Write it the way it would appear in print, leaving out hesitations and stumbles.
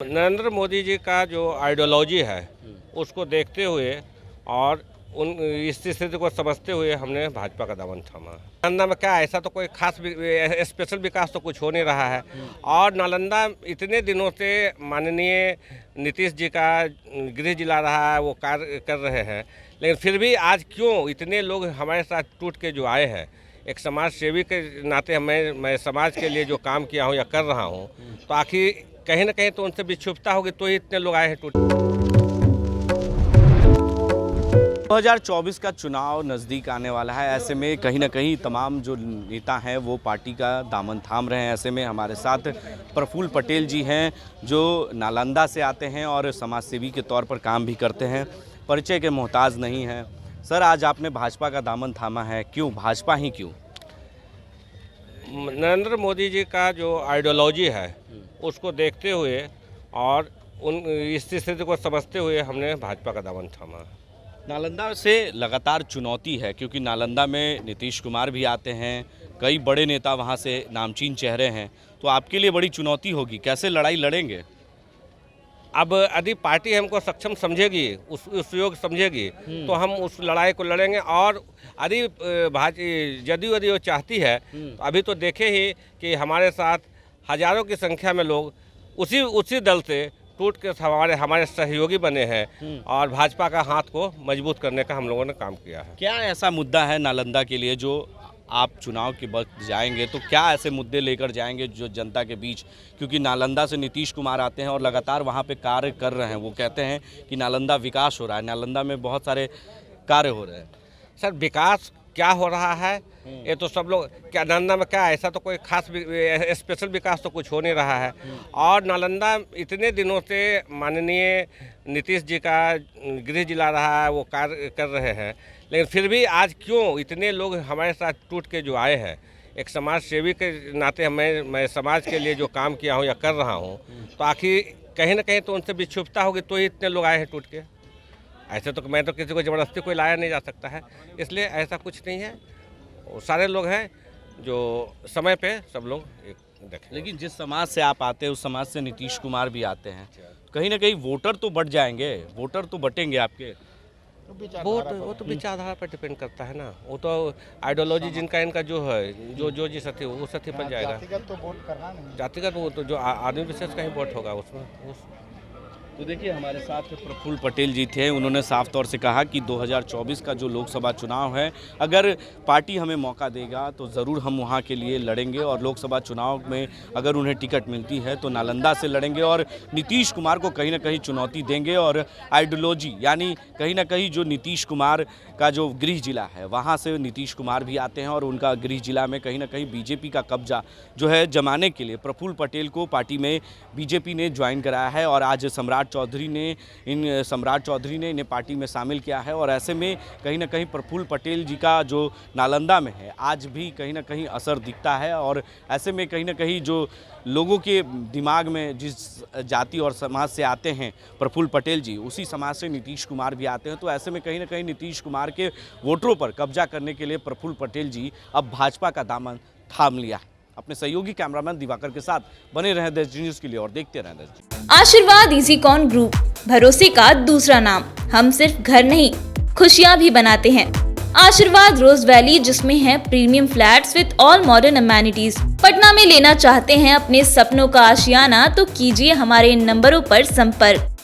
नरेंद्र मोदी जी का जो आइडियोलॉजी है उसको देखते हुए और उन इस स्थिति को समझते हुए हमने भाजपा का दामन थामा। नालंदा में क्या ऐसा तो कोई खास स्पेशल विकास तो कुछ हो नहीं रहा है और नालंदा इतने दिनों से माननीय नीतीश जी का गृह जिला रहा है, वो कार्य कर रहे हैं, लेकिन फिर भी आज क्यों इतने लोग हमारे साथ टूट के जो आए हैं। एक समाज सेवी के नाते मैं समाज के लिए जो काम किया हूँ या कर रहा हूँ, तो आखिर कहीं ना कहीं तो उनसे विक्षुब्धता होगी, तो ही इतने लोग आए हैं टूट। 2024 का चुनाव नज़दीक आने वाला है। ऐसे में कहीं ना कहीं तमाम जो नेता हैं वो पार्टी का दामन थाम रहे हैं। ऐसे में हमारे साथ प्रफुल्ल पटेल जी हैं जो नालंदा से आते हैं और समाज सेवी के तौर पर काम भी करते हैं, परिचय के मोहताज नहीं हैं। सर, आज आपने भाजपा का दामन थामा है, क्यों भाजपा ही क्यों? नरेंद्र मोदी जी का जो आइडियोलॉजी है उसको देखते हुए और उन इस स्थिति को समझते हुए हमने भाजपा का दामन थामा। नालंदा से लगातार चुनौती है क्योंकि नालंदा में नीतीश कुमार भी आते हैं, कई बड़े नेता वहां से नामचीन चेहरे हैं, तो आपके लिए बड़ी चुनौती होगी। कैसे लड़ाई लड़ेंगे? अब यदि पार्टी हमको सक्षम समझेगी, उस योग समझेगी, तो हम उस लड़ाई को लड़ेंगे। और यदि जदयू यदि वो चाहती है तो अभी तो देखे ही कि हमारे साथ हजारों की संख्या में लोग उसी दल से टूट के हमारे सहयोगी बने हैं और भाजपा का हाथ को मजबूत करने का हम लोगों ने काम किया है। क्या ऐसा मुद्दा है नालंदा के लिए जो आप चुनाव के वक्त जाएंगे तो क्या ऐसे मुद्दे लेकर जाएंगे जो जनता के बीच, क्योंकि नालंदा से नीतीश कुमार आते हैं और लगातार वहां पे कार्य कर रहे हैं। वो कहते हैं कि नालंदा विकास हो रहा है, नालंदा में बहुत सारे कार्य हो रहे हैं। सर, विकास क्या हो रहा है ये तो सब लोग, क्या नालंदा में क्या ऐसा तो कोई खास स्पेशल विकास तो कुछ हो नहीं रहा है और नालंदा इतने दिनों से माननीय नीतीश जी का गृह जिला रहा है, वो कार्य कर रहे हैं, लेकिन फिर भी आज क्यों इतने लोग हमारे साथ टूट के जो आए हैं। एक समाज सेवी के नाते मैं समाज के लिए जो काम किया हूँ या कर रहा हूँ, तो आखिर कहीं ना कहीं तो उनसे विक्षुब्धता होगी, तो ही इतने लोग आए हैं टूट के। ऐसे तो मैं तो किसी को ज़बरदस्ती कोई लाया नहीं जा सकता है, इसलिए ऐसा कुछ नहीं है। वो सारे लोग हैं जो समय पे सब लोग देखें। लेकिन जिस समाज से आप आते हैं उस समाज से नीतीश कुमार भी आते हैं, कहीं ना कहीं वोटर तो बढ़ जाएंगे, वोटर तो बटेंगे आपके। वो तो विचारधारा पर डिपेंड करता है ना, वो तो आइडियोलॉजी जिनका इनका जो है जो जिस साथी वो साथी बन जाएगा। जातिगत तो वोट करना नहीं, जातिगत वो तो जो आदमी विशेष का ही वोट होगा उसमें। तो देखिए, हमारे साथ प्रफुल्ल पटेल जी थे, उन्होंने साफ तौर से कहा कि 2024 का जो लोकसभा चुनाव है, अगर पार्टी हमें मौका देगा तो ज़रूर हम वहां के लिए लड़ेंगे और लोकसभा चुनाव में अगर उन्हें टिकट मिलती है तो नालंदा से लड़ेंगे और नीतीश कुमार को कहीं ना कहीं चुनौती देंगे। और आइडियोलॉजी यानी कहीं ना कहीं जो नीतीश कुमार का जो गृह जिला है वहाँ से नीतीश कुमार भी आते हैं और उनका गृह जिला में कहीं ना कहीं बीजेपी का कब्जा जो है जमाने के लिए प्रफुल्ल पटेल को पार्टी में बीजेपी ने ज्वाइन कराया है और आज सम्राट चौधरी ने इन्हें पार्टी में शामिल किया है। और ऐसे में कहीं ना कहीं प्रफुल्ल पटेल जी का जो नालंदा में है आज भी कहीं ना कहीं असर दिखता है और ऐसे में कहीं ना कहीं जो लोगों के दिमाग में जिस जाति और समाज से आते हैं प्रफुल्ल पटेल जी, उसी समाज से नीतीश कुमार भी आते हैं। तो ऐसे में कहीं ना कहीं नीतीश कुमार के वोटरों पर कब्जा करने के लिए प्रफुल्ल पटेल जी अब भाजपा का दामन थाम लिया है। अपने सहयोगी कैमरामैन दिवाकर के साथ बने रहें देश न्यूज़ के लिए और देखते रहें देश। आशीर्वाद इजीकॉन ग्रुप, भरोसे का दूसरा नाम। हम सिर्फ घर नहीं, खुशियां भी बनाते हैं। आशीर्वाद रोज वैली, जिसमें है premium flats with all modern amenities. Patna में लेना चाहते हैं अपने सपनों का आशियाना, तो कीजिए हमारे इन नंबरों पर संपर्क।